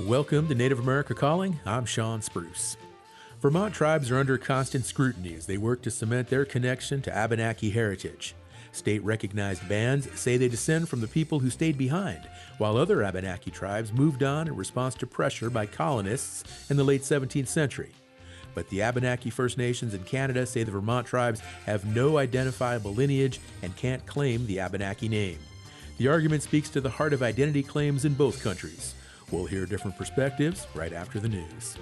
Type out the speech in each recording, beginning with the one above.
Welcome to Native America Calling. I'm Sean Spruce. Vermont tribes are under constant scrutiny as they work to cement their connection to Abenaki heritage. State-recognized bands say they descend from the people who stayed behind, while other Abenaki tribes moved on in response to pressure by colonists in the late 17th century. But the Abenaki First Nations in Canada say the Vermont tribes have no identifiable lineage and can't claim the Abenaki name. The argument speaks to the heart of identity claims in both countries. We'll hear different perspectives right after the news.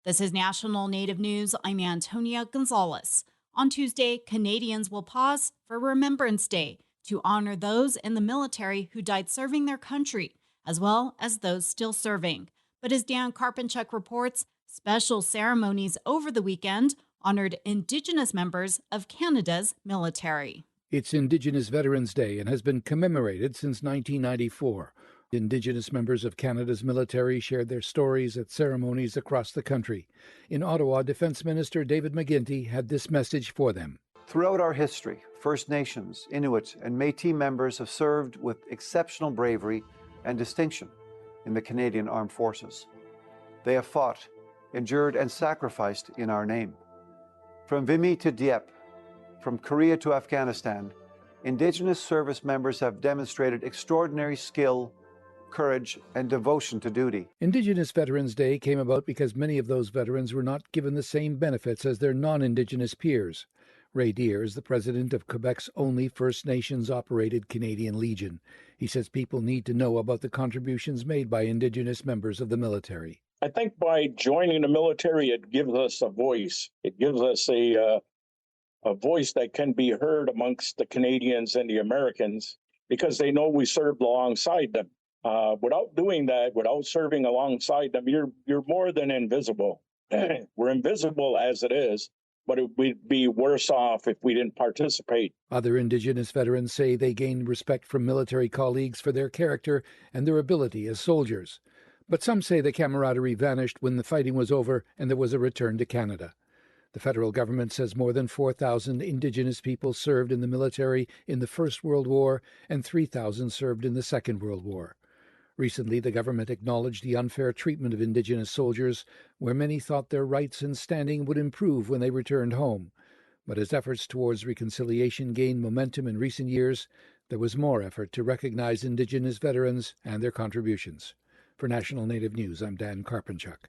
This is National Native News. I'm Antonia Gonzalez. On Tuesday, Canadians will pause for Remembrance Day to honor those in the military who died serving their country, as well as those still serving. But as Dan Karpinchuk reports, special ceremonies over the weekend honored Indigenous members of Canada's military. It's Indigenous Veterans Day and has been commemorated since 1994. Indigenous members of Canada's military shared their stories at ceremonies across the country. In Ottawa, Defence Minister David McGuinty had this message for them. Throughout our history, First Nations, Inuit, and Métis members have served with exceptional bravery and distinction in the Canadian Armed Forces. They have fought, endured, and sacrificed in our name. From Vimy to Dieppe, from Korea to Afghanistan, Indigenous service members have demonstrated extraordinary skill, courage, and devotion to duty. Indigenous Veterans Day came about because many of those veterans were not given the same benefits as their non-Indigenous peers. Ray Deere is the president of Quebec's only First Nations-operated Canadian Legion. He says people need to know about the contributions made by Indigenous members of the military. I think by joining the military, it gives us a voice. It gives us a voice that can be heard amongst the Canadians and the Americans because they know we served alongside them. Without doing that, without serving alongside them, you're more than invisible. We're invisible as it is, but it would be worse off if we didn't participate. Other Indigenous veterans say they gained respect from military colleagues for their character and their ability as soldiers. But some say the camaraderie vanished when the fighting was over and there was a return to Canada. The federal government says more than 4,000 Indigenous people served in the military in the First World War and 3,000 served in the Second World War. Recently, the government acknowledged the unfair treatment of Indigenous soldiers, where many thought their rights and standing would improve when they returned home. But as efforts towards reconciliation gained momentum in recent years, there was more effort to recognize Indigenous veterans and their contributions. For National Native News, I'm Dan Karpinchuk.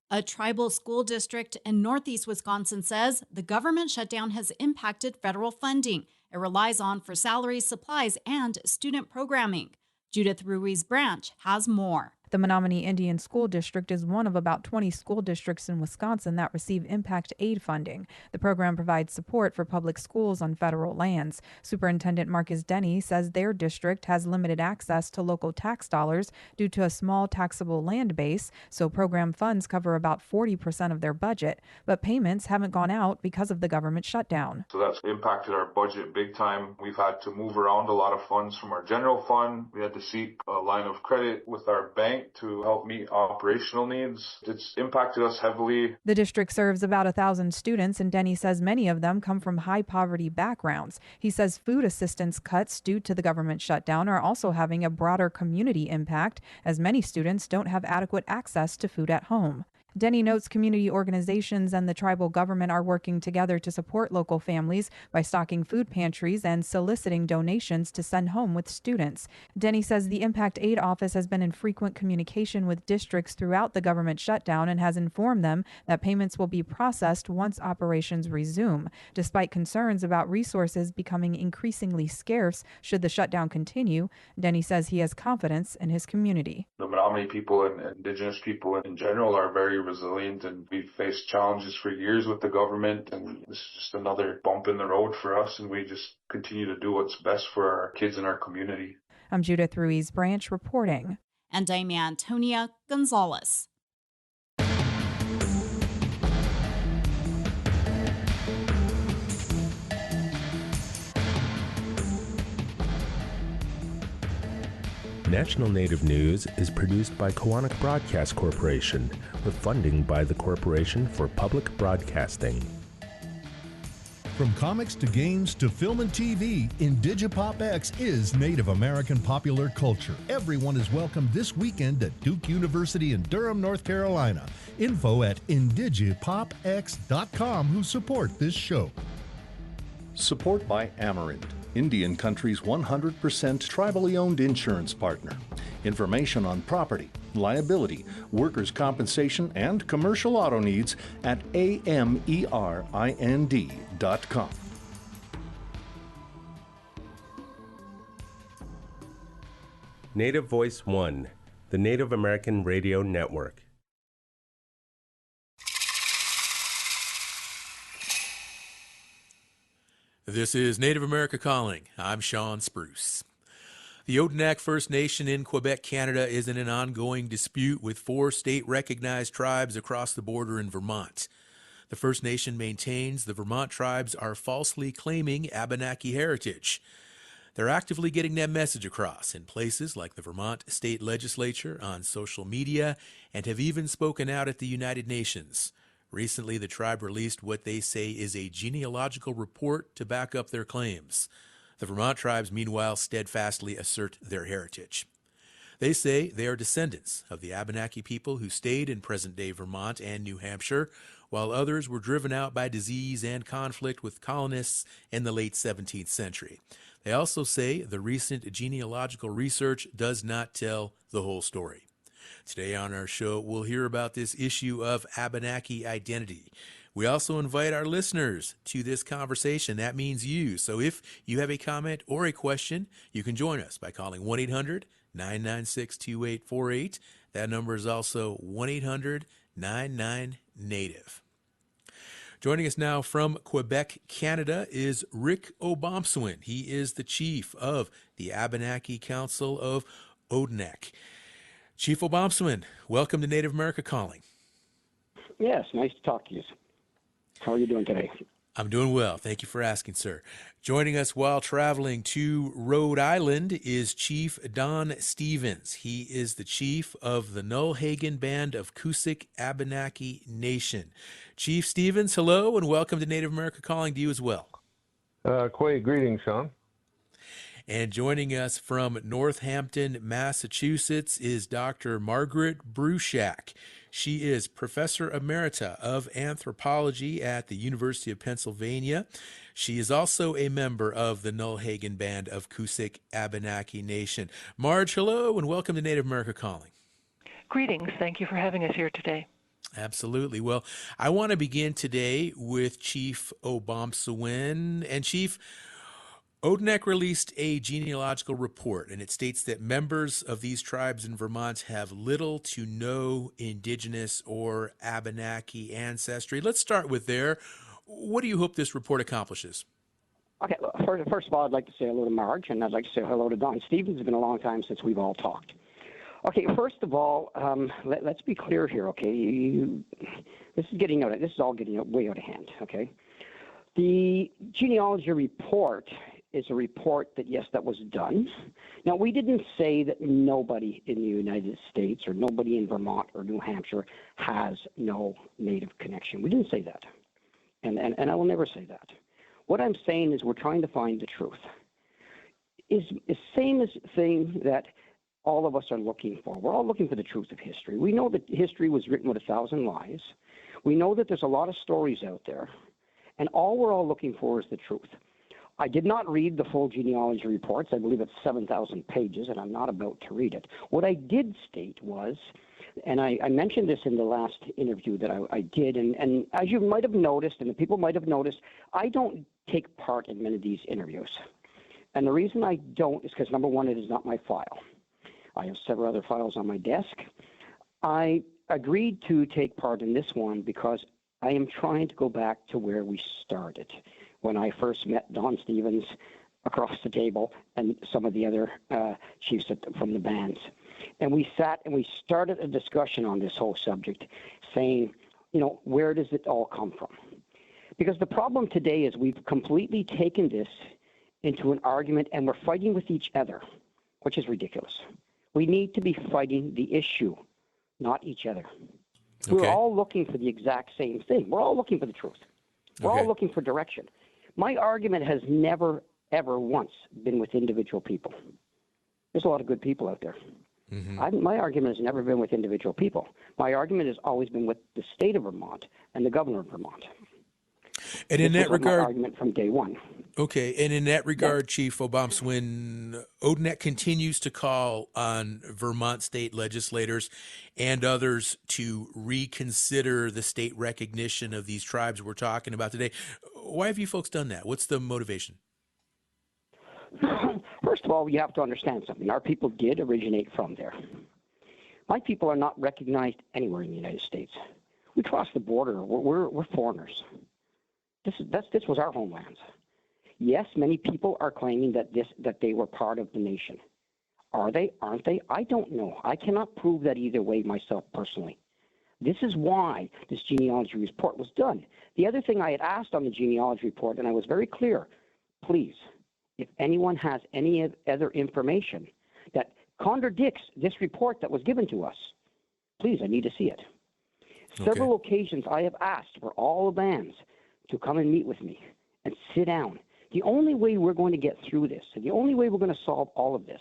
A tribal school district in northeast Wisconsin says the government shutdown has impacted federal funding it relies on for salaries, supplies, and student programming. Judith Ruiz Branch has more. The Menominee Indian School District is one of about 20 school districts in Wisconsin that receive impact aid funding. The program provides support for public schools on federal lands. Superintendent Marcus Denny says their district has limited access to local tax dollars due to a small taxable land base, so program funds cover about 40% of their budget. But payments haven't gone out because of the government shutdown. So that's impacted our budget big time. We've had to move around a lot of funds from our general fund. We had to seek a line of credit with our bank to help meet operational needs. It's impacted us heavily. The district serves about 1,000 students, and Denny says many of them come from high poverty backgrounds. He says food assistance cuts due to the government shutdown are also having a broader community impact, as many students don't have adequate access to food at home. Denny notes community organizations and the tribal government are working together to support local families by stocking food pantries and soliciting donations to send home with students. Denny says the Impact Aid Office has been in frequent communication with districts throughout the government shutdown and has informed them that payments will be processed once operations resume. Despite concerns about resources becoming increasingly scarce should the shutdown continue, Denny says he has confidence in his community. The Menominee people and Indigenous people in general are very resilient, and we've faced challenges for years with the government, and this is just another bump in the road for us, and we just continue to do what's best for our kids and our community. I'm Judith Ruiz Branch reporting. And I'm Antonia Gonzalez. National Native News is produced by Koahnic Broadcast Corporation, with funding by the Corporation for Public Broadcasting. From comics to games to film and TV, Indigipop X is Native American popular culture. Everyone is welcome this weekend at Duke University in Durham, North Carolina. Info at indigipopx.com who support this show. Support by Amerind, Indian Country's 100% tribally owned insurance partner. Information on property, liability, workers' compensation, and commercial auto needs at AMERIND.com. Native Voice One, the Native American Radio Network. This is Native America Calling. I'm Sean Spruce. The Odanak First Nation in Quebec, Canada is in an ongoing dispute with 4 state-recognized tribes across the border in Vermont. The First Nation maintains the Vermont tribes are falsely claiming Abenaki heritage. They're actively getting that message across in places like the Vermont State Legislature, on social media, and have even spoken out at the United Nations. Recently, the tribe released what they say is a genealogical report to back up their claims. The Vermont tribes, meanwhile, steadfastly assert their heritage. They say they are descendants of the Abenaki people who stayed in present-day Vermont and New Hampshire, while others were driven out by disease and conflict with colonists in the late 17th century. They also say the recent genealogical research does not tell the whole story. Today on our show, we'll hear about this issue of Abenaki identity. We also invite our listeners to this conversation. That means you. So if you have a comment or a question, you can join us by calling 1-800-996-2848. That number is also 1-800-99-NATIVE. Joining us now from Quebec, Canada, is Rick Obomsawin. He is the chief of the Abenaki Council of Odanak. Chief Obomsawin, welcome to Native America Calling. Yes, nice to talk to you. How are you doing today? I'm doing well. Thank you for asking, sir. Joining us while traveling to Rhode Island is Chief Don Stevens. He is the chief of the Nullhagen Band of Coosac Abenaki Nation. Chief Stevens, hello, and welcome to Native America Calling to you as well. Greetings, Sean. And joining us from Northampton, Massachusetts is Dr. Margaret Bruchak. She is Professor Emerita of Anthropology at the University of Pennsylvania. She is also a member of the Nullhagen Band of Coosac Abenaki Nation. Marge, hello, and welcome to Native America Calling. Greetings. Thank you for having us here today. Absolutely. Well, I want to begin today with Chief Obomsawin. And Chief, Odanak released a genealogical report, and it states that members of these tribes in Vermont have little to no Indigenous or Abenaki ancestry. Let's start with there. What do you hope this report accomplishes? Okay, first of all, I'd like to say hello to Marge, and I'd like to say hello to Don Stevens. It's been a long time since we've all talked. Okay, first of all, let's be clear here, okay? This is all getting way out of hand, okay? The genealogy report is a report that, yes, that was done. Now, we didn't say that nobody in the United States or nobody in Vermont or New Hampshire has no Native connection. We didn't say that. And I will never say that. What I'm saying is we're trying to find the truth. Is the same as thing that all of us are looking for. We're all looking for the truth of history. We know that history was written with 1,000 lies. We know that there's a lot of stories out there. And all we're all looking for is the truth. I did not read the full genealogy reports. I believe it's 7,000 pages, and I'm not about to read it. What I did state was, and I mentioned this in the last interview that I did, and as you might have noticed, and the people might have noticed, I don't take part in many of these interviews. And the reason I don't is because, number one, it is not my file. I have several other files on my desk. I agreed to take part in this one because I am trying to go back to where we started, when I first met Don Stevens across the table and some of the other chiefs from the bands. And we sat and we started a discussion on this whole subject, saying, where does it all come from? Because the problem today is we've completely taken this into an argument and we're fighting with each other, which is ridiculous. We need to be fighting the issue, not each other. Okay. We're all looking for the exact same thing. We're all looking for the truth. We're all looking for direction. My argument has never, ever once been with individual people. There's a lot of good people out there. My argument has never been with individual people. My argument has always been with the state of Vermont and the governor of Vermont. And in that regard, my argument from day one. Okay, and in that regard, Chief Obamswin, ODNEC continues to call on Vermont state legislators and others to reconsider the state recognition of these tribes we're talking about today. Why have you folks done that? What's the motivation? First of all, you have to understand something. Our people did originate from there. My people are not recognized anywhere in the United States. We crossed the border. We're foreigners. This was our homelands. Yes, many people are claiming that they were part of the nation. Are they? Aren't they? I don't know. I cannot prove that either way myself personally. This is why this genealogy report was done. The other thing I had asked on the genealogy report, and I was very clear, please, if anyone has any other information that contradicts this report that was given to us, please, I need to see it. Several occasions I have asked for all the bands to come and meet with me and sit down. The only way we're going to get through this, and the only way we're going to solve all of this,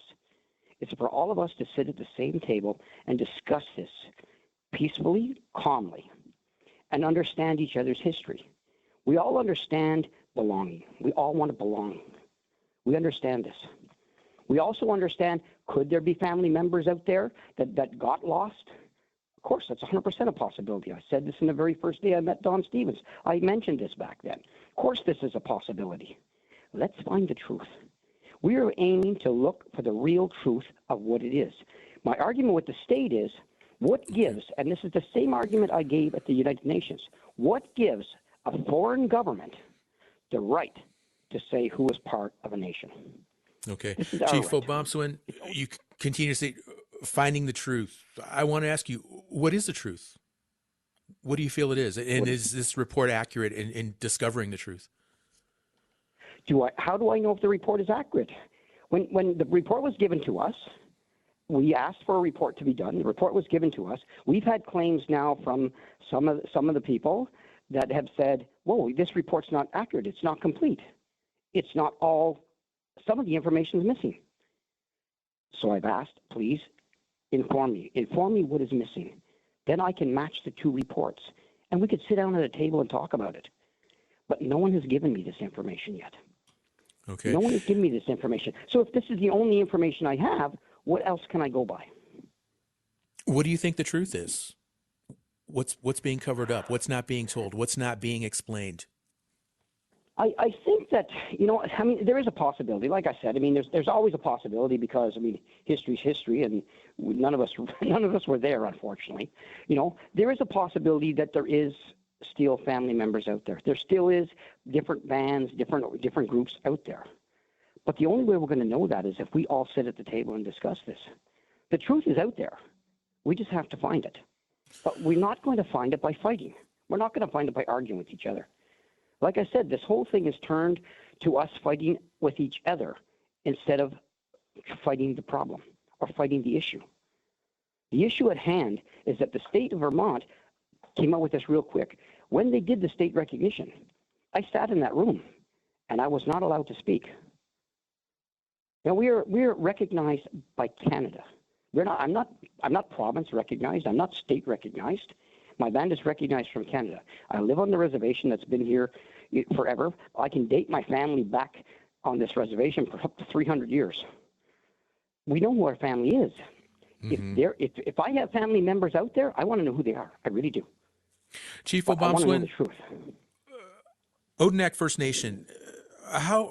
is for all of us to sit at the same table and discuss this peacefully, calmly, and understand each other's history. We all understand belonging. We all want to belong. We understand this. We also understand, could there be family members out there that got lost? Of course, that's 100% a possibility. I said this in the very first day I met Don Stevens. I mentioned this back then. Of course, this is a possibility. Let's find the truth. We are aiming to look for the real truth of what it is. My argument with the state is, what gives, and this is the same argument I gave at the United Nations, what gives a foreign government the right to say who is part of a nation? Okay. Chief Obamswin, you continue to say, finding the truth. I want to ask you, what is the truth? What do you feel it is? And is this report accurate in discovering the truth? How do I know if the report is accurate? When the report was given to us, we asked for a report to be done. The report was given to us. We've had claims now from some of the people that have said, whoa, this report's not accurate. It's not complete. It's not all, some of the information is missing. So I've asked, please inform me. Inform me what is missing. Then I can match the two reports. And we could sit down at a table and talk about it. But no one has given me this information yet. Okay. No one has given me this information. So if this is the only information I have, what else can I go by? What do you think the truth is? What's being covered up? What's not being told? What's not being explained? I think that, there is a possibility. Like I said, there's always a possibility because, history's history, and none of us were there, unfortunately. There is a possibility that there is still family members out there. There still is different bands, different groups out there. But the only way we're going to know that is if we all sit at the table and discuss this. The truth is out there. We just have to find it. But we're not going to find it by fighting. We're not going to find it by arguing with each other. Like I said, this whole thing is turned to us fighting with each other instead of fighting the problem or fighting the issue. The issue at hand is that the state of Vermont came out with this real quick. When they did the state recognition, I sat in that room and I was not allowed to speak. Now we're recognized by Canada. I'm not province recognized. I'm not state recognized. My band is recognized from Canada. I live on the reservation that's been here forever. I can date my family back on this reservation for up to 300 years. We know who our family is. Mm-hmm. If I have family members out there, I want to know who they are. I really do. Chief Obamswin, Odanak First Nation,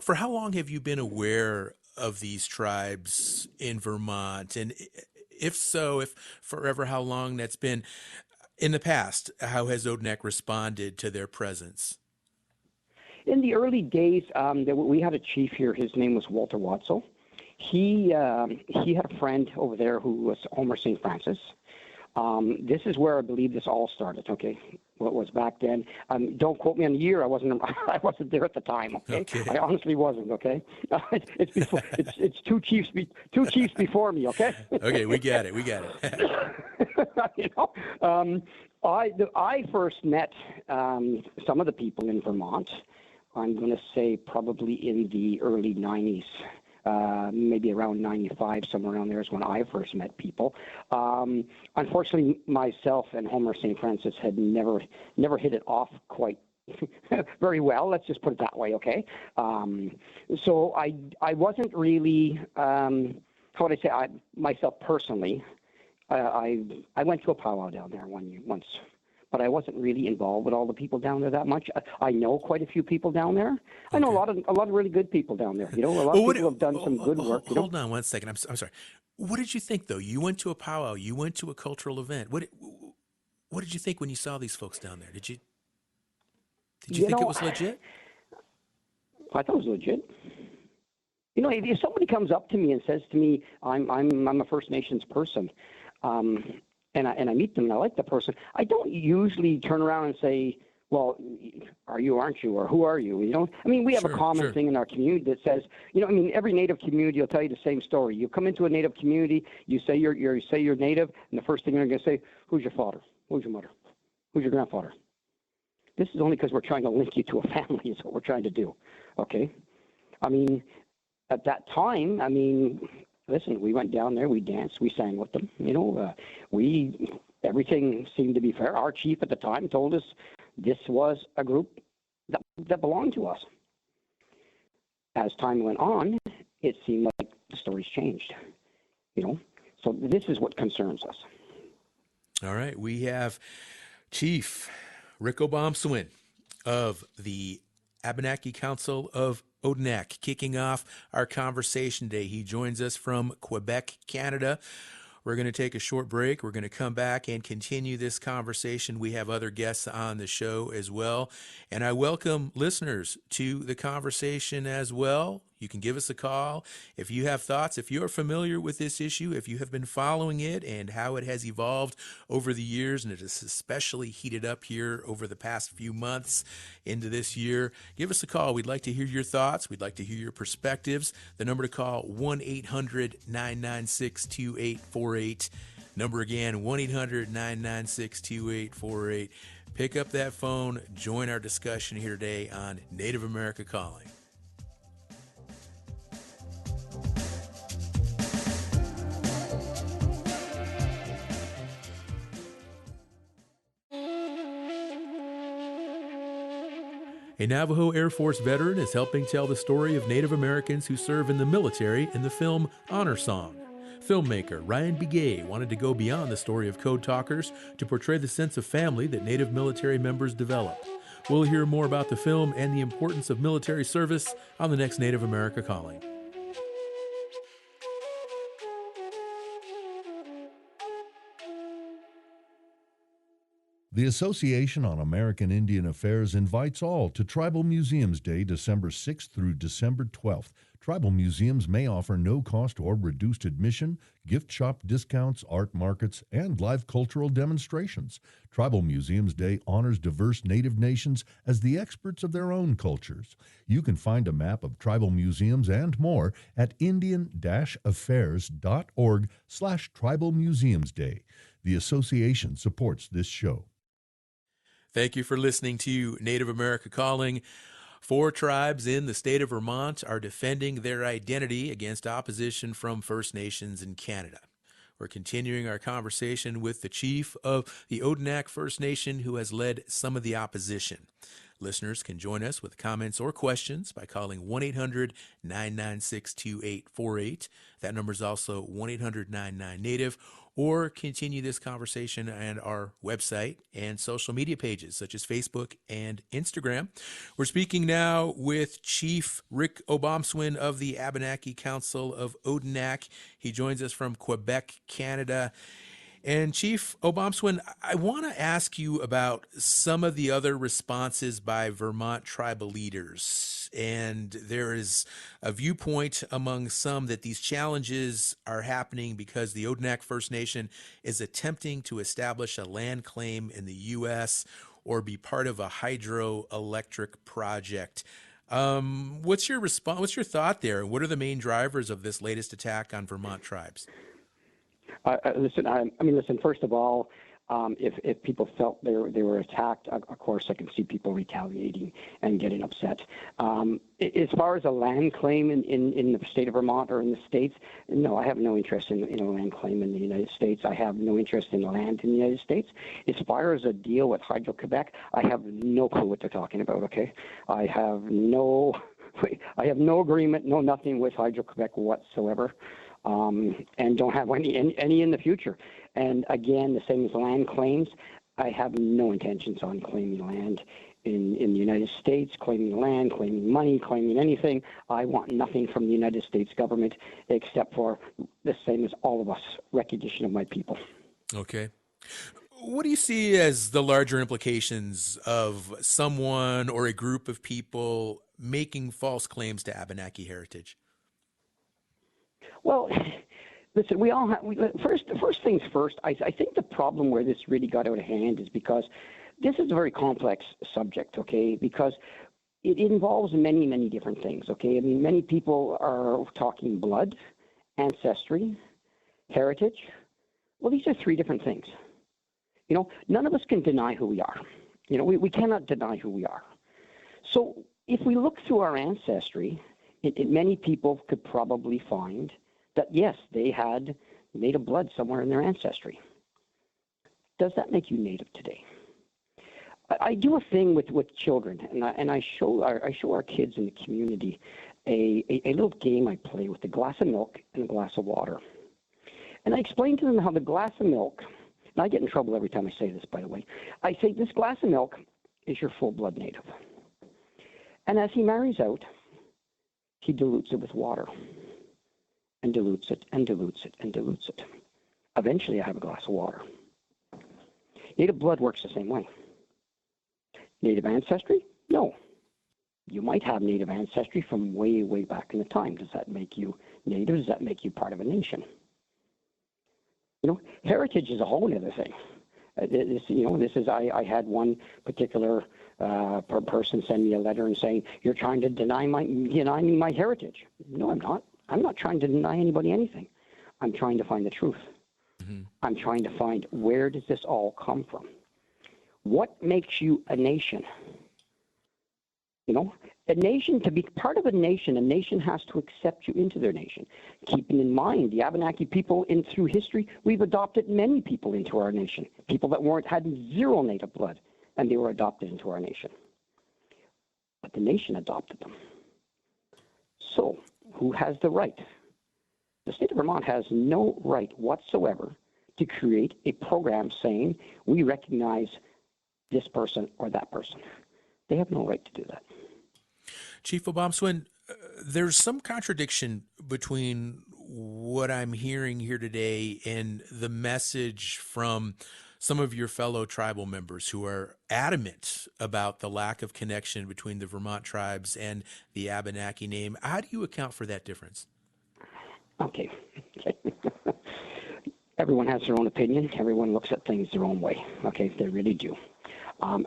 for how long have you been aware of these tribes in Vermont? And if so, if forever, how long that's been? In the past, how has Odanak responded to their presence? In the early days, we had a chief here. His name was Walter Watzel. He had a friend over there who was Homer St. Francis. This is where I believe this all started. Okay, what was back then? Don't quote me on the year. I wasn't. I wasn't there at the time. Okay, I honestly wasn't. Okay, it's before. It's two chiefs before me. Okay. Okay, we got it. You know, I first met some of the people in Vermont. I'm going to say probably in the early 90s. Maybe around 95, somewhere around there is when I first met people. Unfortunately, myself and Homer St. Francis had never hit it off quite very well. Let's just put it that way, okay? So I wasn't really, how would I say, myself personally, I went to a powwow down there once. But I wasn't really involved with all the people down there that much. I know quite a few people down there. I know a lot of really good people down there. You know, a lot of people have done some good work. Hold on one second. I'm sorry. What did you think, though? You went to a powwow. You went to a cultural event. What did you think when you saw these folks down there? Did you think it was legit? I thought it was legit. You know, if somebody comes up to me and says to me, "I'm a First Nations person," and I meet them and I like the person, I don't usually turn around and say, well, are you, aren't you, or who are you? You know, I mean, we have a common thing in our community that says, you know, I mean, every Native community will tell you the same story. You come into a Native community, you say you're Native, and the first thing they're going to say, who's your father? Who's your mother? Who's your grandfather? This is only because we're trying to link you to a family is what we're trying to do, okay? I mean, at that time, I mean, listen, we went down there, we danced, we sang with them. You know, everything seemed to be fair. Our chief at the time told us this was a group that belonged to us. As time went on, it seemed like the stories changed. You know, so this is what concerns us. All right, we have Chief Rick Obamswin of the Abenaki Council of Odanak kicking off our conversation today. He joins us from Quebec, Canada. We're going to take a short break. We're going to come back and continue this conversation. We have other guests on the show as well. And I welcome listeners to the conversation as well. You can give us a call if you have thoughts, if you're familiar with this issue, if you have been following it and how it has evolved over the years, and it has especially heated up here over the past few months into this year. Give us a call. We'd like to hear your thoughts. We'd like to hear your perspectives. The number to call, 1-800-996-2848. Number again, 1-800-996-2848. Pick up that phone. Join our discussion here today on Native America Calling. A Navajo Air Force veteran is helping tell the story of Native Americans who serve in the military in the film Honor Song. Filmmaker Ryan Begay wanted to go beyond the story of code talkers to portray the sense of family that Native military members develop. We'll hear more about the film and the importance of military service on the next Native America Calling. The Association on American Indian Affairs invites all to Tribal Museums Day, December 6th through December 12th. Tribal museums may offer no-cost or reduced admission, gift shop discounts, art markets, and live cultural demonstrations. Tribal Museums Day honors diverse Native nations as the experts of their own cultures. You can find a map of tribal museums and more at indian-affairs.org/Tribal Museums Day. The association supports this show. Thank you for listening to Native America Calling. 4 tribes in the state of Vermont are defending their identity against opposition from First Nations in Canada. We're continuing our conversation with the chief of the Odanak First Nation who has led some of the opposition. Listeners can join us with comments or questions by calling 1-800-996-2848. That number is also 1-800-99-NATIVE, or continue this conversation on our website and social media pages such as Facebook and Instagram. We're speaking now with Chief Rick Obamswin of the Abenaki Council of Odanak. He joins us from Quebec, Canada. And Chief Obamswin, I want to ask you about some of the other responses by Vermont tribal leaders. And there is a viewpoint among some that these challenges are happening because the Odanak First Nation is attempting to establish a land claim in the U.S. or be part of a hydroelectric project. What's your response? What's your thought there? What are the main drivers of this latest attack on Vermont tribes? Listen. First of all, if people felt they were attacked, of course, I can see people retaliating and getting upset. As far as a land claim in the state of Vermont or in the States, no, I have no interest in a land claim in the United States. I have no interest in land in the United States. As far as a deal with Hydro-Quebec, I have no clue what they're talking about, okay? I have no agreement, no nothing with Hydro-Quebec whatsoever. And don't have any in the future. And again, the same as land claims, I have no intentions on claiming land in the United States, claiming land, claiming money, claiming anything. I want nothing from the United States government except for the same as all of us, recognition of my people. Okay. What do you see as the larger implications of someone or a group of people making false claims to Abenaki heritage? Well, listen, first things first, I think the problem where this really got out of hand is because this is a very complex subject, okay, because it involves many, many different things, okay? I mean, many people are talking blood, ancestry, heritage. Well, these are three different things. You know, none of us can deny who we are. You know, we cannot deny who we are. So if we look through our ancestry, many people could probably find that, yes, they had native blood somewhere in their ancestry. Does that make you native today? I do a thing with children, and I show our kids in the community a little game I play with a glass of milk and a glass of water. And I explain to them how the glass of milk, and I get in trouble every time I say this, by the way. I say this glass of milk is your full-blood native. And as he marries out, he dilutes it with water. And dilutes it, and dilutes it, and dilutes it. Eventually, I have a glass of water. Native blood works the same way. Native ancestry? No. You might have native ancestry from way, way back in the time. Does that make you native? Does that make you part of a nation? You know, heritage is a whole other thing. I had one particular person send me a letter and saying, "You're trying to deny me my heritage." No, I'm not. I'm not trying to deny anybody anything. I'm trying to find the truth. Mm-hmm. I'm trying to find, where does this all come from? What makes you a nation? You know, a nation, to be part of a nation has to accept you into their nation. Keeping in mind, the Abenaki people through history, we've adopted many people into our nation. People that had zero native blood, and they were adopted into our nation. But the nation adopted them. So, who has the right? The state of Vermont has no right whatsoever to create a program saying we recognize this person or that person. They have no right to do that. Chief Obamswin, there's some contradiction between what I'm hearing here today and the message from some of your fellow tribal members who are adamant about the lack of connection between the Vermont tribes and the Abenaki name. How do you account for that difference? Okay. Everyone has their own opinion. Everyone looks at things their own way. Okay, they really do.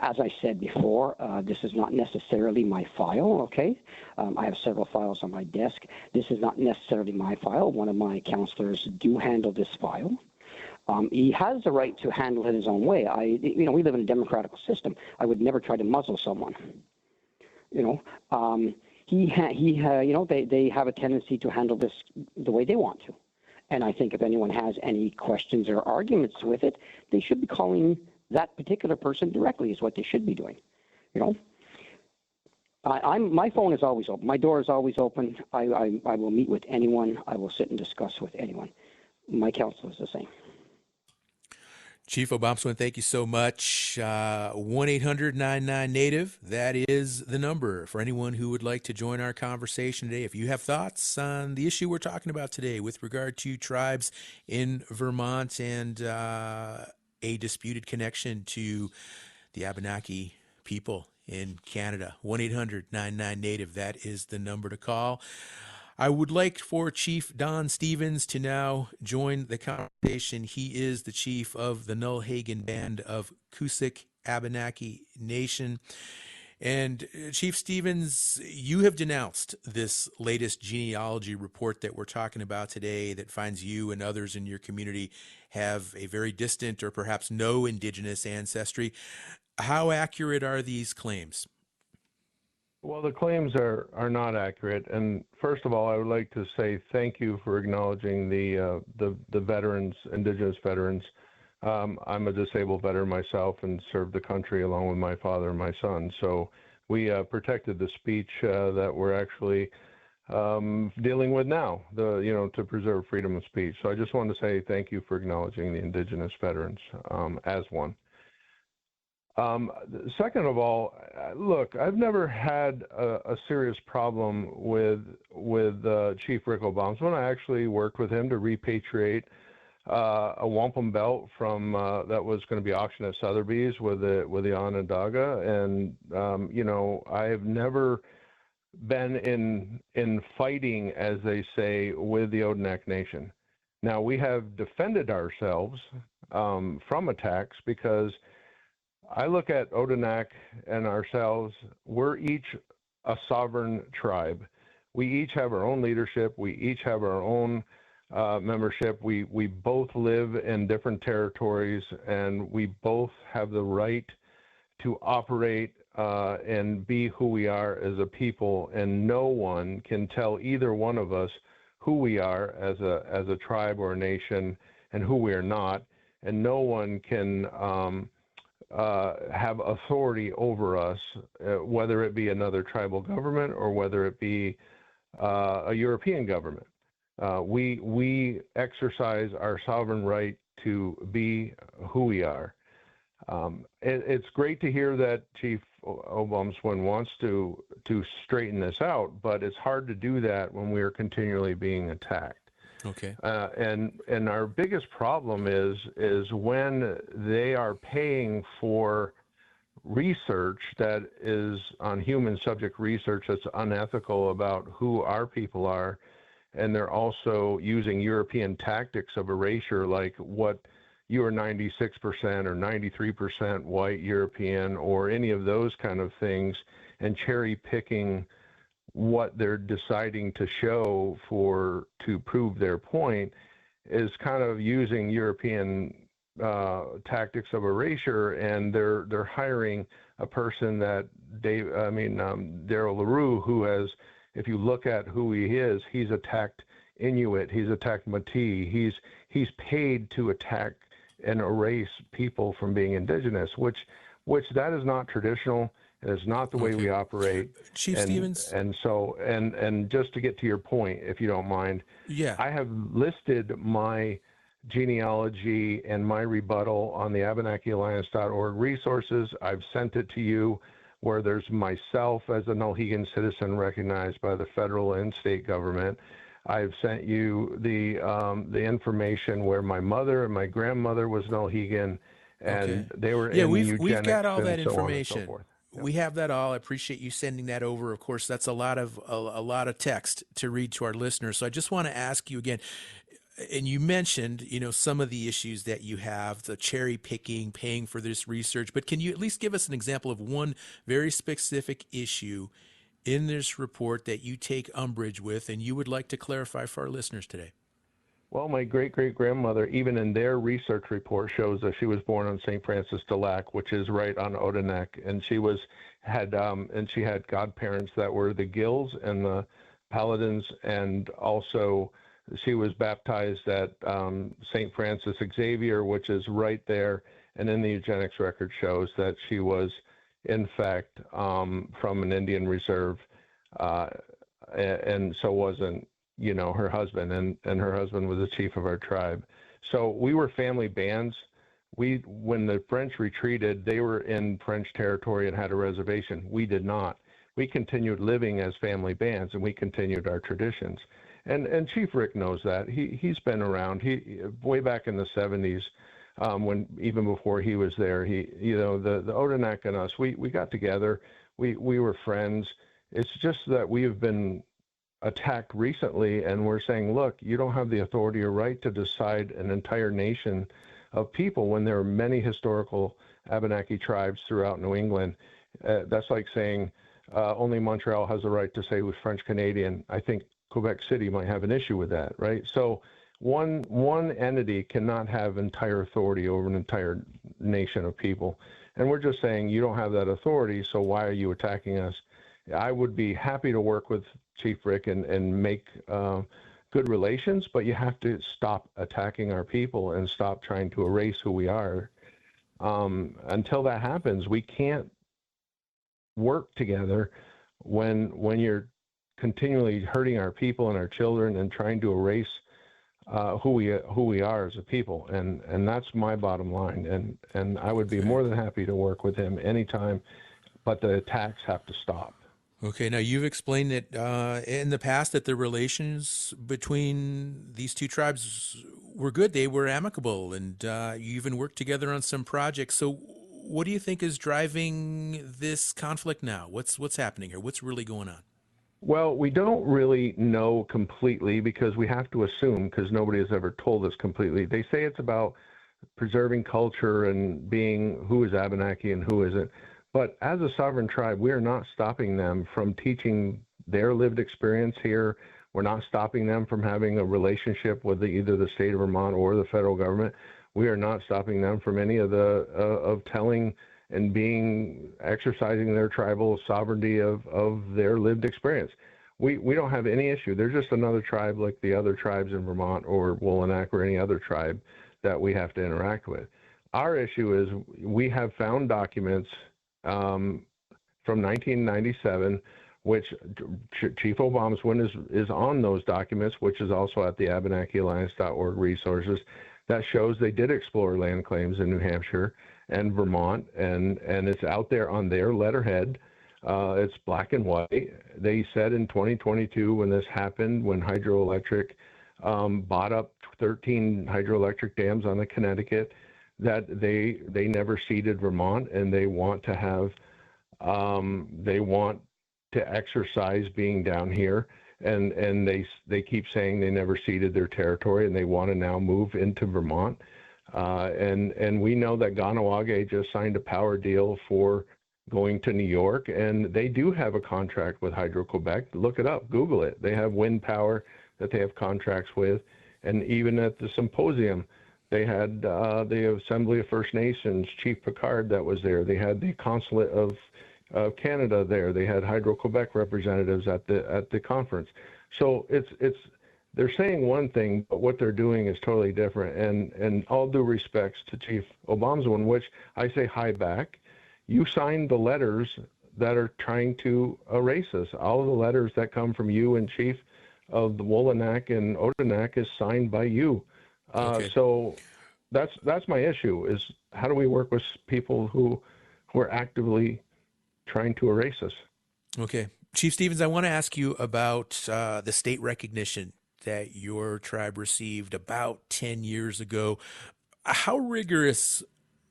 As I said before, this is not necessarily my file, okay? I have several files on my desk. This is not necessarily my file. One of my counselors do handle this file. He has the right to handle it his own way. We live in a democratic system. I would never try to muzzle someone. They have a tendency to handle this the way they want to. And I think if anyone has any questions or arguments with it, they should be calling that particular person directly is what they should be doing. You know, my phone is always open. My door is always open. I will meet with anyone. I will sit and discuss with anyone. My counsel is the same. Chief Obamswin, thank you so much. 1-800-99-NATIVE, that is the number for anyone who would like to join our conversation today. If you have thoughts on the issue we're talking about today with regard to tribes in Vermont and a disputed connection to the Abenaki people in Canada, 1-800-99-NATIVE, that is the number to call. I would like for Chief Don Stevens to now join the conversation. He is the chief of the Nullhagen Band of Cusik Abenaki Nation. And Chief Stevens, you have denounced this latest genealogy report that we're talking about today that finds you and others in your community have a very distant or perhaps no Indigenous ancestry. How accurate are these claims? Well, the claims are not accurate. And first of all, I would like to say thank you for acknowledging the veterans, Indigenous veterans. I'm a disabled veteran myself and served the country along with my father and my son. So we protected the speech that we're actually dealing with now, to preserve freedom of speech. So I just wanted to say thank you for acknowledging the Indigenous veterans as one. Second of all, look, I've never had a serious problem with Chief Rick Obamswin. I actually worked with him to repatriate a wampum belt from that was going to be auctioned at Sotheby's with the Onondaga, and I have never been in fighting, as they say, with the Odanak Nation. Now we have defended ourselves from attacks because I look at Odanak and ourselves, we're each a sovereign tribe. We each have our own leadership. We each have our own membership. We both live in different territories, and we both have the right to operate and be who we are as a people, and no one can tell either one of us who we are as a tribe or a nation and who we are not, and no one can have authority over us, whether it be another tribal government or whether it be a European government. We exercise our sovereign right to be who we are. It's great to hear that Chief Obamswin wants to straighten this out, but it's hard to do that when we are continually being attacked. Okay. And our biggest problem is when they are paying for research that is on human subject research that's unethical about who our people are, and they're also using European tactics of erasure, like what you are 96% or 93% white European or any of those kind of things, and cherry picking what they're deciding to show to prove their point, is kind of using European tactics of erasure, and they're hiring a person that Daryl LaRue, who has, if you look at who he is, he's attacked Inuit, he's attacked Métis, he's paid to attack and erase people from being Indigenous, which that is not traditional. It is not the way we operate. Chief Stevens? And so, and just to get to your point, if you don't mind, yeah, I have listed my genealogy and my rebuttal on the AbenakiAlliance.org resources. I've sent it to you, where there's myself as a Nullhagen citizen recognized by the federal and state government. I've sent you the information where my mother and my grandmother was Nullhagen, and they were in eugenics, we've got all that and so information. on and so forth. We have that all. I appreciate you sending that over. Of course, that's a lot of text to read to our listeners. So I just want to ask you again, and you mentioned, some of the issues that you have, the cherry picking, paying for this research, but can you at least give us an example of one very specific issue in this report that you take umbrage with and you would like to clarify for our listeners today? Well, my great-great-grandmother, even in their research report, shows that she was born on St. Francis de Lac, which is right on Odanak, and she had godparents that were the Gills and the Paladins, and also she was baptized at St. Francis Xavier, which is right there, and in the eugenics record shows that she was, in fact, from an Indian reserve, and so wasn't her husband, and her husband was the chief of our tribe. So we were family bands. When the French retreated, they were in French territory and had a reservation. We did not. We continued living as family bands, and we continued our traditions. And Chief Rick knows that. He's been around. He way back in the 70s, when even before he was there, the Odanak and us, we got together. We were friends. It's just that we have been attacked recently, and we're saying, look, you don't have the authority or right to decide an entire nation of people when there are many historical Abenaki tribes throughout New England. That's like saying only Montreal has the right to say who's French Canadian. I think Quebec City might have an issue with that, right? So one entity cannot have entire authority over an entire nation of people. And we're just saying you don't have that authority, so why are you attacking us? I would be happy to work with Chief Rick and make good relations, but you have to stop attacking our people and stop trying to erase who we are. Until that happens, we can't work together when you're continually hurting our people and our children and trying to erase who we are as a people. And that's my bottom line. And I would be more than happy to work with him anytime, but the attacks have to stop. Okay, now you've explained that in the past that the relations between these two tribes were good. They were amicable, and you even worked together on some projects. So what do you think is driving this conflict now? What's happening here? What's really going on? Well, we don't really know completely because we have to assume, because nobody has ever told us completely. They say it's about preserving culture and being who is Abenaki and who isn't. But as a sovereign tribe, we are not stopping them from teaching their lived experience here. We're not stopping them from having a relationship with either the state of Vermont or the federal government. We are not stopping them from any of of telling and exercising their tribal sovereignty of their lived experience. We don't have any issue. They're just another tribe like the other tribes in Vermont or Wolanak or any other tribe that we have to interact with. Our issue is we have found documents from 1997, which Chief Obamswin is on those documents, which is also at the AbenakiAlliance.org resources, that shows they did explore land claims in New Hampshire and Vermont, and it's out there on their letterhead. It's black and white. They said in 2022, when this happened, when hydroelectric bought up 13 hydroelectric dams on the Connecticut, that they never ceded Vermont, and they want to exercise being down here, and they keep saying they never ceded their territory, and they want to now move into Vermont. And we know that Ganawage just signed a power deal for going to New York, and they do have a contract with Hydro-Quebec. Look it up, Google it. They have wind power that they have contracts with, and even at the symposium, they had the Assembly of First Nations, Chief Picard that was there. They had the Consulate of Canada there. They had Hydro-Quebec representatives at the conference. So they're saying one thing, but what they're doing is totally different. And all due respects to Chief Obamswin, which I say hi back, you signed the letters that are trying to erase us. All of the letters that come from you and Chief of the Wolanak and Odanak is signed by you. Okay. So that's my issue, is how do we work with people who are actively trying to erase us? Okay. Chief Stevens, I want to ask you about the state recognition that your tribe received about 10 years ago. How rigorous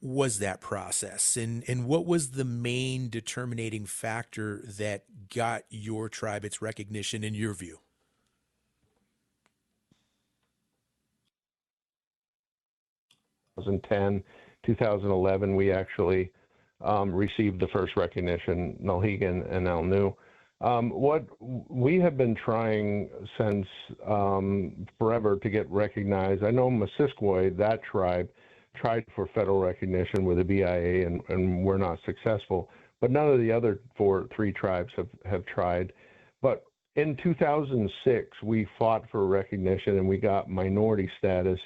was that process, and what was the main determining factor that got your tribe its recognition in your view? In 2011, we actually received the first recognition, Nulhegan and Elnu. What we have been trying since forever to get recognized, I know Missisquoi, that tribe, tried for federal recognition with the BIA, and we're not successful. But none of the other three tribes have tried. But in 2006, we fought for recognition, and we got minority status.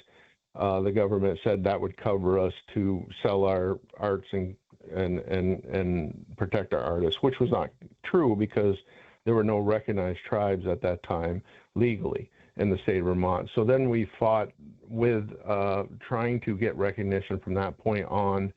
The government said that would cover us to sell our arts and protect our artists, which was not true because there were no recognized tribes at that time legally in the state of Vermont. So then we fought with trying to get recognition from that point on.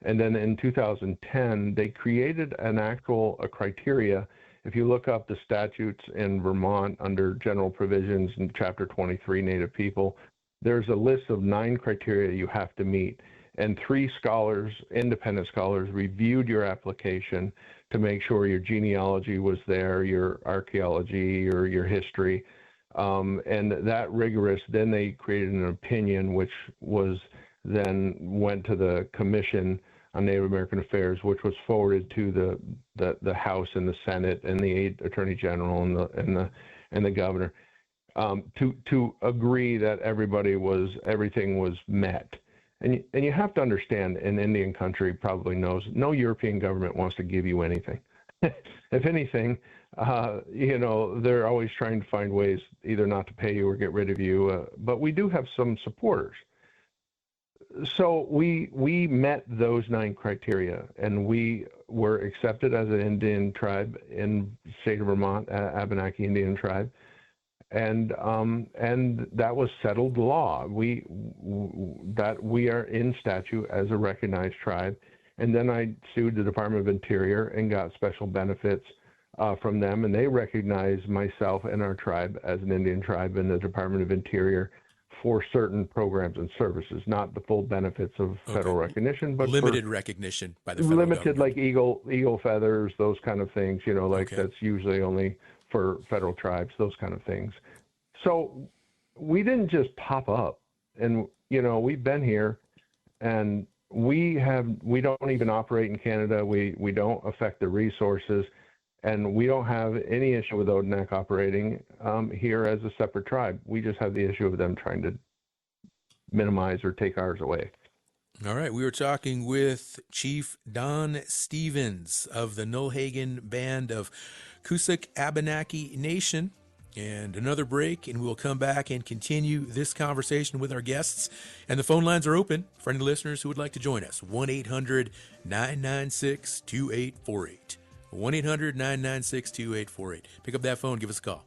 And then in 2010, they created an actual criteria. If you look up the statutes in Vermont under general provisions in Chapter 23, Native People, there's a list of 9 criteria you have to meet. And 3 scholars, independent scholars, reviewed your application to make sure your genealogy was there, your archaeology, or your history. And that rigorous, then they created an opinion, which was then went to the Commission on Native American Affairs, which was forwarded to the House and the Senate and the Attorney General and the governor to agree that everything was met. And you have to understand, in Indian country probably knows, no European government wants to give you anything. If anything, they're always trying to find ways either not to pay you or get rid of you. But we do have some supporters. So we met those 9 criteria, and we were accepted as an Indian tribe in the state of Vermont, Abenaki Indian tribe, and that was settled law. We are in statute as a recognized tribe, and then I sued the Department of Interior and got special benefits from them, and they recognized myself and our tribe as an Indian tribe in the Department of Interior for certain programs and services, not the full benefits of federal recognition, but limited recognition by the federal limited, government. like eagle feathers, those kind of things. That's usually only for federal tribes, those kind of things. So we didn't just pop up, and we've been here, and we don't even operate in Canada. We don't affect the resources. And we don't have any issue with Odanak operating here as a separate tribe. We just have the issue of them trying to minimize or take ours away. All right. We were talking with Chief Don Stevens of the Nulhagen Band of Coosac Abenaki Nation. And another break, and we'll come back and continue this conversation with our guests. And the phone lines are open for any listeners who would like to join us. 1-800-996-2848. 1-800-996-2848. Pick up that phone, give us a call.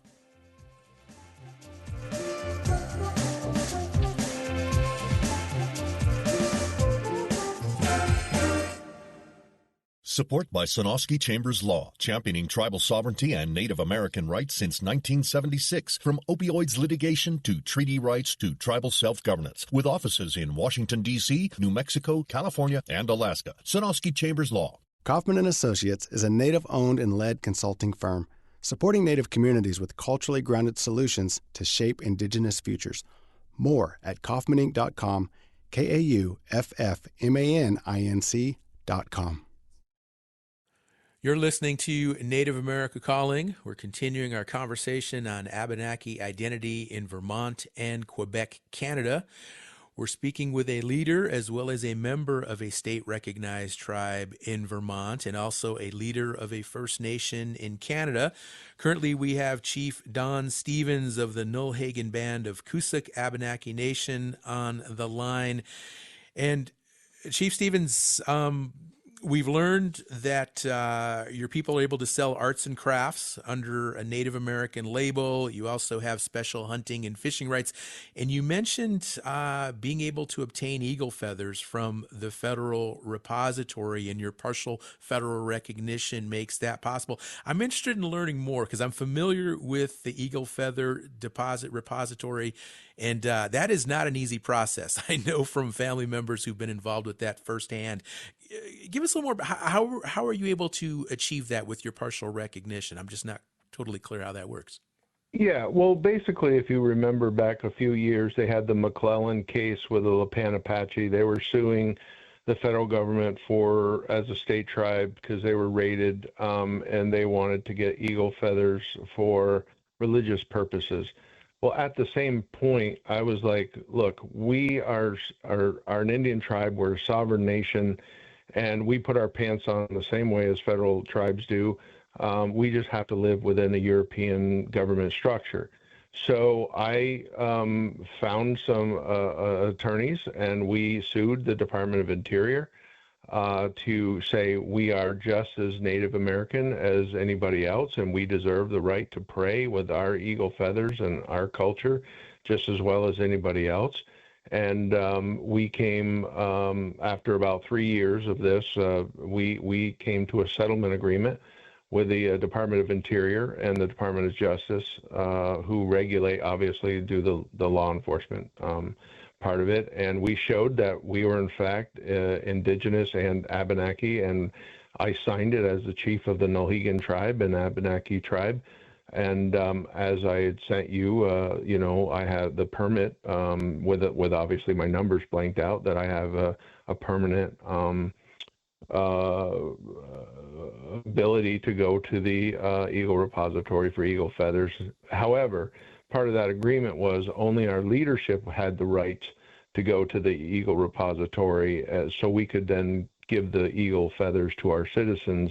Support by Sonosky Chambers Law, championing tribal sovereignty and Native American rights since 1976. From opioids litigation to treaty rights to tribal self-governance. With offices in Washington, D.C., New Mexico, California, and Alaska. Sonosky Chambers Law. Kaufman & Associates is a Native-owned and led consulting firm, supporting Native communities with culturally grounded solutions to shape Indigenous futures. More at kaufmaninc.com, KAUFFMANINC.com. You're listening to Native America Calling. We're continuing our conversation on Abenaki identity in Vermont and Quebec, Canada. We're speaking with a leader as well as a member of a state-recognized tribe in Vermont and also a leader of a First Nation in Canada. Currently, we have Chief Don Stevens of the Nulhagen Band of Coosac Abenaki Nation on the line. And Chief Stevens, we've learned that your people are able to sell arts and crafts under a Native American label. You also have special hunting and fishing rights. And you mentioned being able to obtain eagle feathers from the federal repository, and your partial federal recognition makes that possible. I'm interested in learning more because I'm familiar with the eagle feather deposit repository, and that is not an easy process. I know from family members who've been involved with that firsthand. Give us a little more. How are you able to achieve that with your partial recognition? I'm just not totally clear how that works. Yeah, well, basically, if you remember back a few years, they had the McClellan case with the Lipan Apache. They were suing the federal government as a state tribe because they were raided, and they wanted to get eagle feathers for religious purposes. Well, at the same point, I was like, look, we are an Indian tribe. We're a sovereign nation, and we put our pants on the same way as federal tribes do. We just have to live within a European government structure. So I found some attorneys, and we sued the Department of Interior to say we are just as Native American as anybody else, and we deserve the right to pray with our eagle feathers and our culture just as well as anybody else. And we came, after about 3 years of this, we came to a settlement agreement with the Department of Interior and the Department of Justice, who regulate, obviously, do the law enforcement part of it. And we showed that we were, in fact, indigenous and Abenaki, and I signed it as the chief of the Nulhegan tribe and Abenaki tribe. And as I had sent you, I had the permit with obviously my numbers blanked out, that I have a permanent ability to go to the Eagle Repository for eagle feathers. However, part of that agreement was only our leadership had the right to go to the Eagle Repository, so we could then give the eagle feathers to our citizens.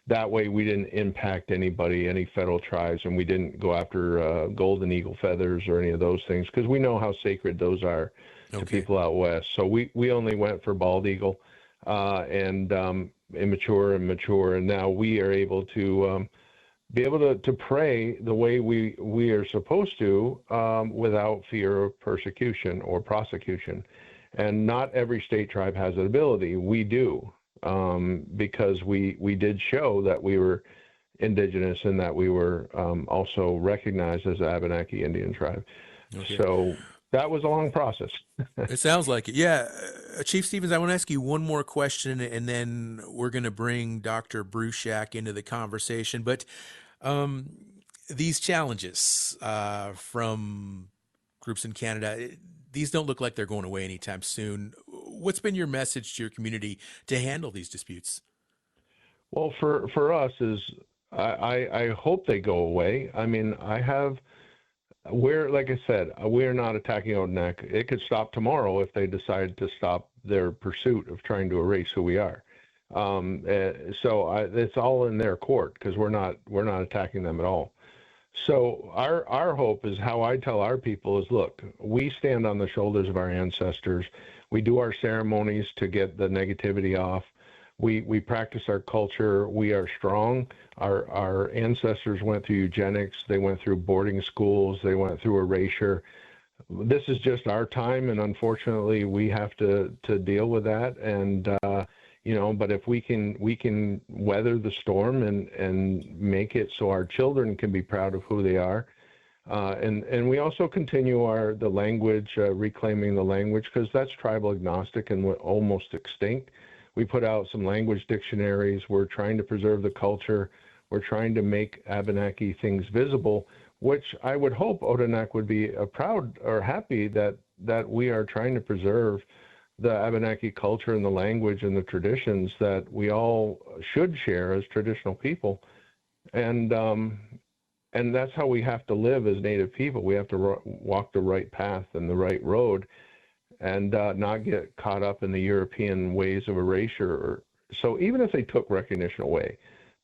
That way we didn't impact anybody, any federal tribes, and we didn't go after golden eagle feathers or any of those things, because we know how sacred those are to people out west. So we only went for bald eagle and immature and mature, and now we are able to be able to pray the way we are supposed to without fear of persecution or prosecution. And not every state tribe has that ability. We do, because we did show that we were indigenous and that we were also recognized as the Abenaki Indian tribe. So that was a long process. It sounds like it. Yeah. Chief Stevens, I want to ask you one more question, and then we're going to bring Dr. Bruchak into the conversation. But these challenges from groups in Canada, these don't look like they're going away anytime soon. What's been your message to your community to handle these disputes? Well, for us is I hope they go away. I mean, like I said, we're not attacking Odanak. It could stop tomorrow if they decide to stop their pursuit of trying to erase who we are. So it's all in their court, because we're not attacking them at all. So our hope is, how I tell our people is, look, we stand on the shoulders of our ancestors. We do our ceremonies to get the negativity off. We practice our culture. We are strong. Our ancestors went through eugenics. They went through boarding schools. They went through erasure. This is just our time, and unfortunately, we have to deal with that. And but if we can weather the storm and make it so our children can be proud of who they are, and we also continue the language, reclaiming the language, because that's tribal agnostic and almost extinct. We put out some language dictionaries. We're trying to preserve the culture. We're trying to make Abenaki things visible, which I would hope Odanak would be proud or happy that we are trying to preserve the Abenaki culture and the language and the traditions that we all should share as traditional people. And that's how we have to live as Native people. We have to walk the right path and the right road, and not get caught up in the European ways of erasure. So even if they took recognition away,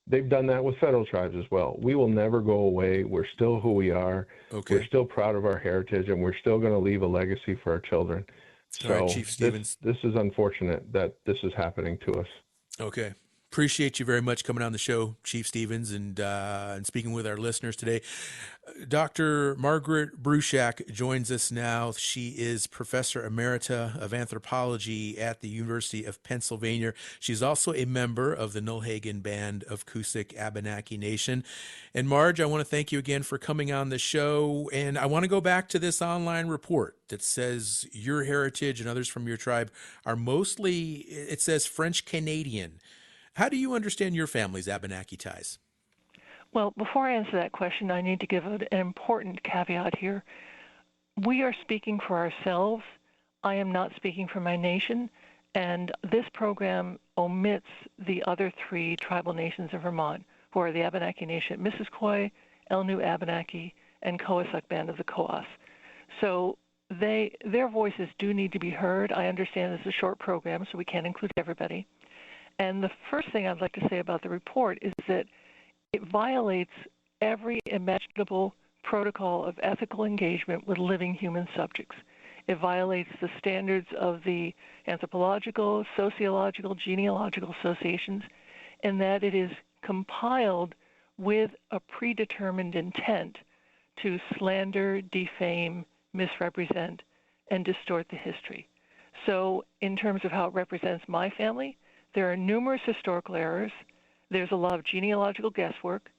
they've done that with federal tribes as well. We will never go away. We're still who we are. We're still proud of our heritage, and we're still going to leave a legacy for our children. So all right, Chief Stevens. This is unfortunate that this is happening to us. Okay. Appreciate you very much coming on the show, Chief Stevens, and speaking with our listeners today. Dr. Margaret Bruchak joins us now. She is Professor Emerita of Anthropology at the University of Pennsylvania. She's also a member of the Nulhegan Band of Coosac Abenaki Nation. And Marge, I want to thank you again for coming on the show. And I want to go back to this online report that says your heritage and others from your tribe are mostly, it says, French Canadian. How do you understand your family's Abenaki ties? Well, before I answer that question, I need to give an important caveat here. We are speaking for ourselves. I am not speaking for my nation, and this program omits the other three tribal nations of Vermont, who are the Abenaki Nation, Missisquoi, Elnu Abenaki, and Coasac Band of the Coas. So their voices do need to be heard. I understand this is a short program, so we can't include everybody. And the first thing I'd like to say about the report is that it violates every imaginable protocol of ethical engagement with living human subjects. It violates the standards of the anthropological, sociological, genealogical associations, in that it is compiled with a predetermined intent to slander, defame, misrepresent, and distort the history. So in terms of how it represents my family, there are numerous historical errors. There's a lot of genealogical guesswork.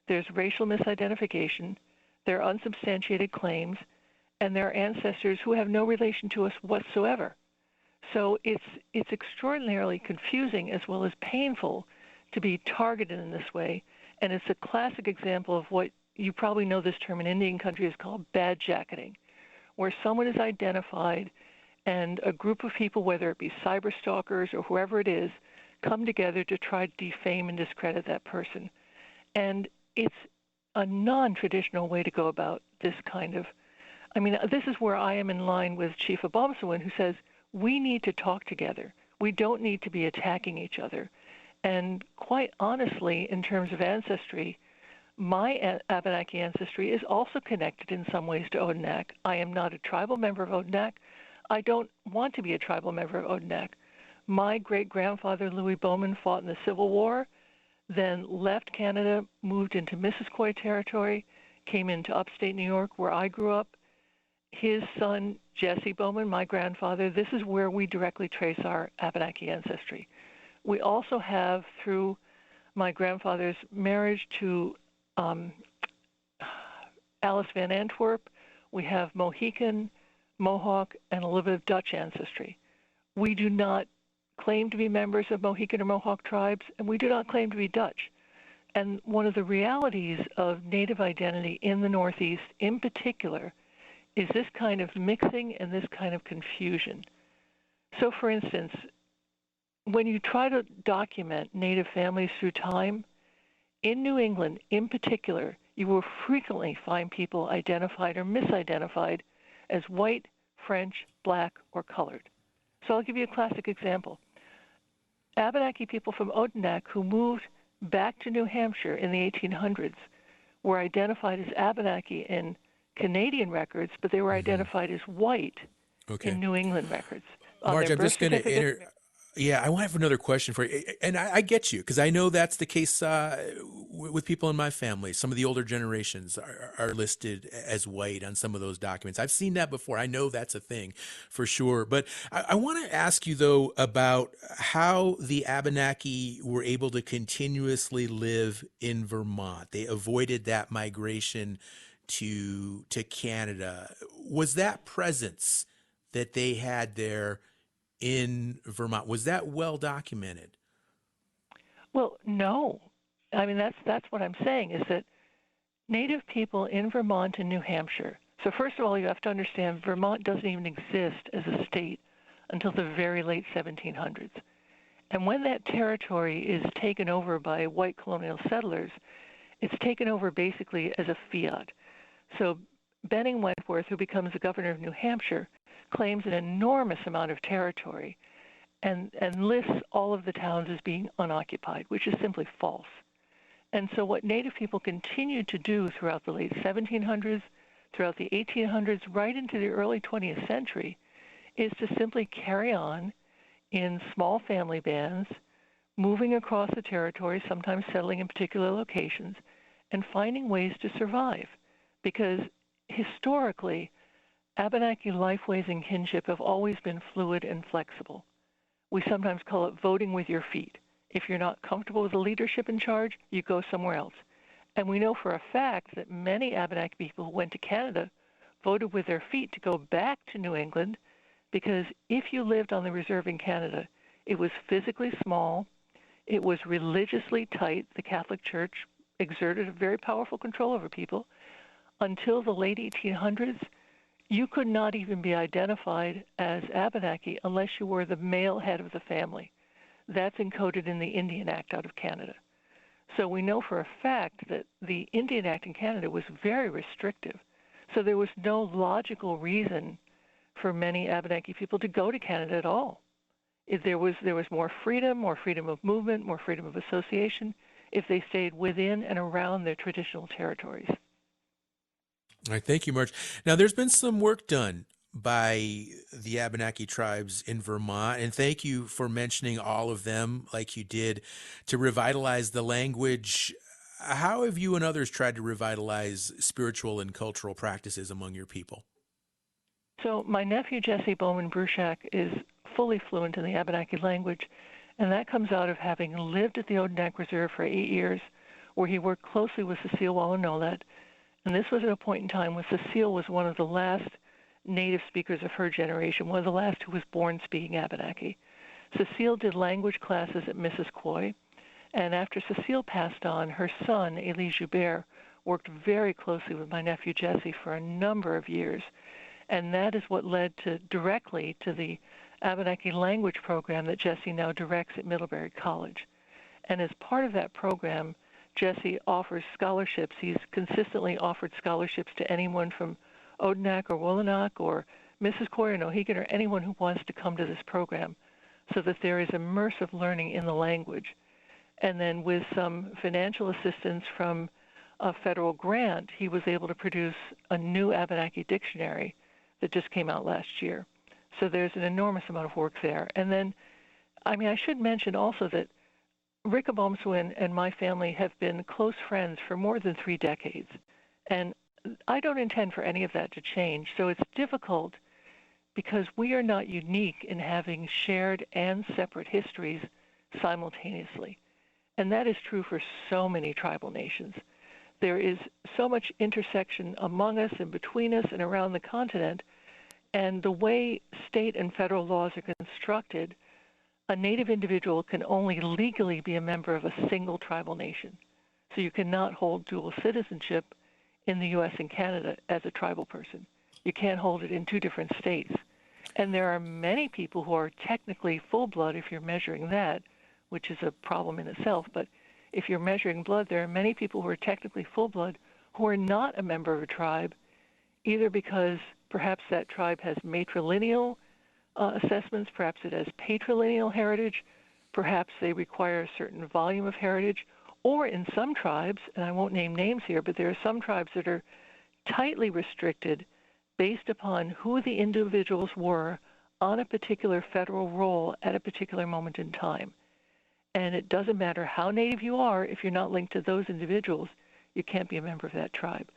There's racial misidentification. There are unsubstantiated claims. And there are ancestors who have no relation to us whatsoever. So it's extraordinarily confusing as well as painful to be targeted in this way. And it's a classic example of what you probably know this term in Indian country is called bad jacketing, where someone is identified and a group of people, whether it be cyber stalkers or whoever it is, come together to try to defame and discredit that person. And it's a non-traditional way to go about this kind of, I mean, this is where I am in line with Chief Obamsawin, who says we need to talk together. We don't need to be attacking each other. And quite honestly, in terms of ancestry, my Abenaki ancestry is also connected in some ways to Odanak. I am not a tribal member of Odanak. I don't want to be a tribal member of Odanak. My great-grandfather, Louis Bowman, fought in the Civil War, then left Canada, moved into Missisquoi territory, came into upstate New York, where I grew up. His son, Jesse Bowman, my grandfather, this is where we directly trace our Abenaki ancestry. We also have, through my grandfather's marriage to Alice Van Antwerp, we have Mohican, Mohawk, and a little bit of Dutch ancestry. We do not claim to be members of Mohican or Mohawk tribes, and we do not claim to be Dutch. And one of the realities of Native identity in the Northeast in particular is this kind of mixing and this kind of confusion. So, for instance, when you try to document Native families through time, in New England in particular, you will frequently find people identified or misidentified as white, French, black, or colored. So I'll give you a classic example. Abenaki people from Odanak who moved back to New Hampshire in the 1800s were identified as Abenaki in Canadian records, but they were identified as white in New England records. Marge, I'm just going to I want to have another question for you. And I get you, because I know that's the case with people in my family. Some of the older generations are listed as white on some of those documents. I've seen that before. I know that's a thing for sure. But I want to ask you, though, about how the Abenaki were able to continuously live in Vermont. They avoided that migration to Canada. Was that presence that they had there in Vermont, was that well documented? Well, no. I mean, that's what I'm saying, is that Native people in Vermont and New Hampshire. So first of all, you have to understand Vermont doesn't even exist as a state until the very late 1700s. And when that territory is taken over by white colonial settlers, it's taken over basically as a fiat. So Benning Wentworth, who becomes the governor of New Hampshire, claims an enormous amount of territory and lists all of the towns as being unoccupied, which is simply false. And so what Native people continued to do throughout the late 1700s, throughout the 1800s, right into the early 20th century, is to simply carry on in small family bands, moving across the territory, sometimes settling in particular locations, and finding ways to survive. Because historically, Abenaki lifeways and kinship have always been fluid and flexible. We sometimes call it voting with your feet. If you're not comfortable with the leadership in charge, you go somewhere else. And we know for a fact that many Abenaki people who went to Canada voted with their feet to go back to New England, because if you lived on the reserve in Canada, it was physically small, it was religiously tight. The Catholic Church exerted a very powerful control over people. Until the late 1800s, you could not even be identified as Abenaki unless you were the male head of the family. That's encoded in the Indian Act out of Canada. So we know for a fact that the Indian Act in Canada was very restrictive. So there was no logical reason for many Abenaki people to go to Canada at all. If there was more freedom of movement, more freedom of association, if they stayed within and around their traditional territories. All right, thank you, Marge. Now, there's been some work done by the Abenaki tribes in Vermont, and thank you for mentioning all of them like you did to revitalize the language. How have you and others tried to revitalize spiritual and cultural practices among your people? So my nephew, Jesse Bowman Bruchak, is fully fluent in the Abenaki language, and that comes out of having lived at the Odanak Reserve for 8 years, where he worked closely with Cecile Wallanolet. And this was at a point in time when Cecile was one of the last native speakers of her generation, one of the last who was born speaking Abenaki. Cecile did language classes at Mrs. Coy, and after Cecile passed on, her son, Elie Joubert, worked very closely with my nephew Jesse for a number of years. And that is what led directly to the Abenaki language program that Jesse now directs at Middlebury College. And as part of that program, Jesse offers scholarships. He's consistently offered scholarships to anyone from Odanak or Woolanak or Mrs. Coy or Mohegan or anyone who wants to come to this program, so that there is immersive learning in the language. And then with some financial assistance from a federal grant, he was able to produce a new Abenaki dictionary that just came out last year. So there's an enormous amount of work there. And then, I should mention also that Rick Obomsawin and my family have been close friends for more than 3 decades. And I don't intend for any of that to change. So it's difficult because we are not unique in having shared and separate histories simultaneously. And that is true for so many tribal nations. There is so much intersection among us and between us and around the continent. And the way state and federal laws are constructed, a Native individual can only legally be a member of a single tribal nation. So you cannot hold dual citizenship in the U.S. and Canada as a tribal person. You can't hold it in 2 different states. And there are many people who are technically full-blood if you're measuring that, which is a problem in itself. But if you're measuring blood, there are many people who are technically full-blood who are not a member of a tribe, either because perhaps that tribe has matrilineal assessments, perhaps it has patrilineal heritage, perhaps they require a certain volume of heritage, or in some tribes, and I won't name names here, but there are some tribes that are tightly restricted based upon who the individuals were on a particular federal role at a particular moment in time. And it doesn't matter how Native you are, if you're not linked to those individuals, you can't be a member of that tribe.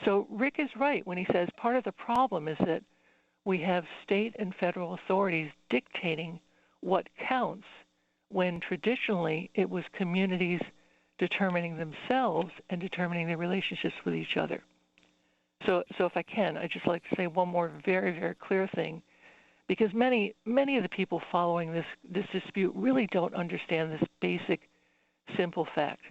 So Rick is right when he says part of the problem is that we have state and federal authorities dictating what counts when traditionally it was communities determining themselves and determining their relationships with each other. So if I can, I'd just like to say one more very, very clear thing, because many of the people following this dispute really don't understand this basic, simple fact.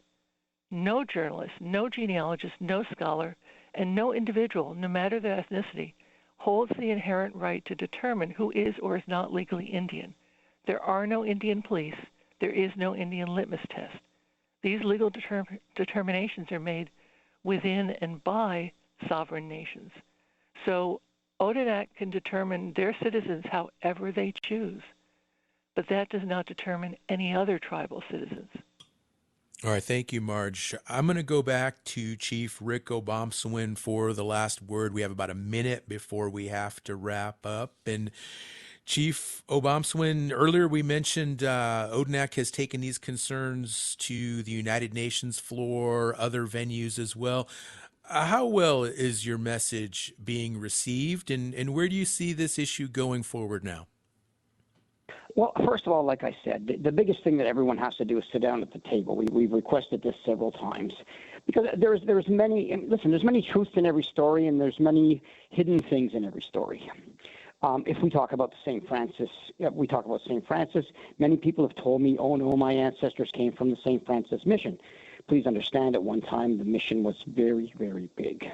No journalist, no genealogist, no scholar, and no individual, no matter their ethnicity, holds the inherent right to determine who is or is not legally Indian. There are no Indian police. There is no Indian litmus test. These legal determinations are made within and by sovereign nations. So Odanak can determine their citizens however they choose, but that does not determine any other tribal citizens. All right, thank you, Marge. I'm going to go back to Chief Rick Obomsawin for the last word. We have about a minute before we have to wrap up. And Chief Obomsawin, earlier we mentioned Odanak has taken these concerns to the United Nations floor, other venues as well. How well is your message being received, and where do you see this issue going forward now? Well, first of all, like I said, the biggest thing that everyone has to do is sit down at the table. We've requested this several times because there's many truths in every story, and there's many hidden things in every story. If we talk about St. Francis, many people have told me, oh no, my ancestors came from the St. Francis mission. Please understand, at one time, the mission was very, very big.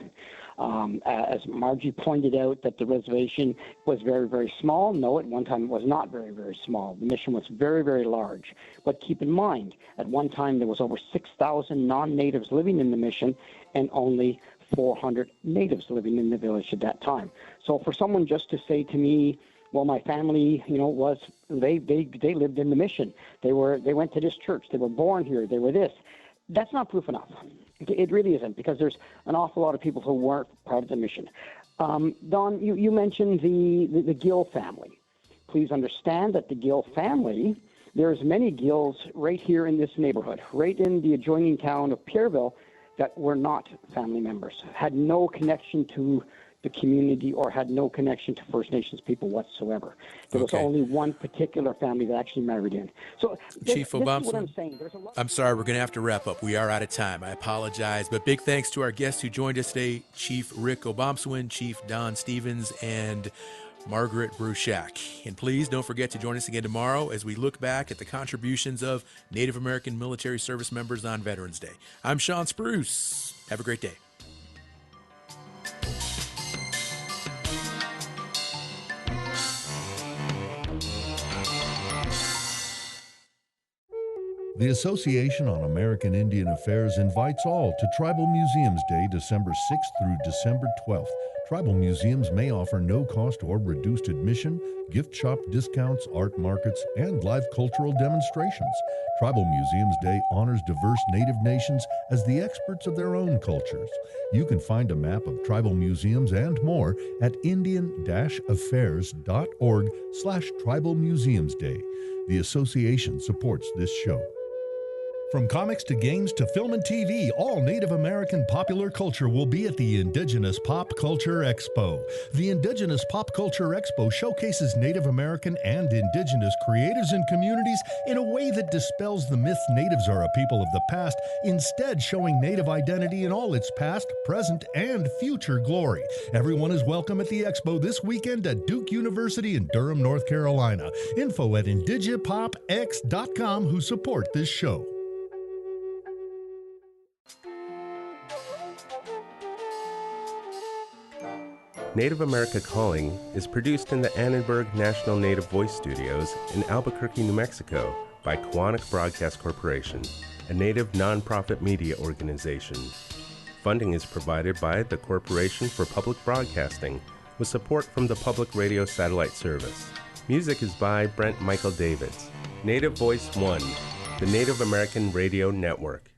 As Margie pointed out, that the reservation was very, very small. No, at one time it was not very, very small. The mission was very, very large. But keep in mind, at one time there was over 6,000 non-natives living in the mission and only 400 natives living in the village at that time. So for someone just to say to me, well, my family, they lived in the mission. They went to this church. They were born here. They were this. That's not proof enough. It really isn't, because there's an awful lot of people who weren't part of the mission. Don, you mentioned the Gill family. Please understand that the Gill family, there's many Gills right here in this neighborhood, right in the adjoining town of Pierreville, that were not family members, had no connection to the community or had no connection to First Nations people whatsoever. There was only one particular family that actually married in. So Chief this is what Obomsawin, I'm saying. There's a lot. I'm sorry, we're going to have to wrap up. We are out of time. I apologize. But big thanks to our guests who joined us today, Chief Rick Obomsawin, Chief Don Stevens, and Margaret Bruchak. And please don't forget to join us again tomorrow as we look back at the contributions of Native American military service members on Veterans Day. I'm Sean Spruce. Have a great day. The Association on American Indian Affairs invites all to Tribal Museums Day, December 6th through December 12th. Tribal museums may offer no-cost or reduced admission, gift shop discounts, art markets, and live cultural demonstrations. Tribal Museums Day honors diverse Native nations as the experts of their own cultures. You can find a map of tribal museums and more at indian-affairs.org/Tribal Museums Day. The association supports this show. From comics to games to film and TV, all Native American popular culture will be at the Indigenous Pop Culture Expo. The Indigenous Pop Culture Expo showcases Native American and Indigenous creators and communities in a way that dispels the myth natives are a people of the past, instead showing Native identity in all its past, present, and future glory. Everyone is welcome at the Expo this weekend at Duke University in Durham, North Carolina. Info at indigipopx.com, who support this show. Native America Calling is produced in the Annenberg National Native Voice Studios in Albuquerque, New Mexico by Koahnic Broadcast Corporation, a Native nonprofit media organization. Funding is provided by the Corporation for Public Broadcasting with support from the Public Radio Satellite Service. Music is by Brent Michael Davids. Native Voice One, the Native American Radio Network.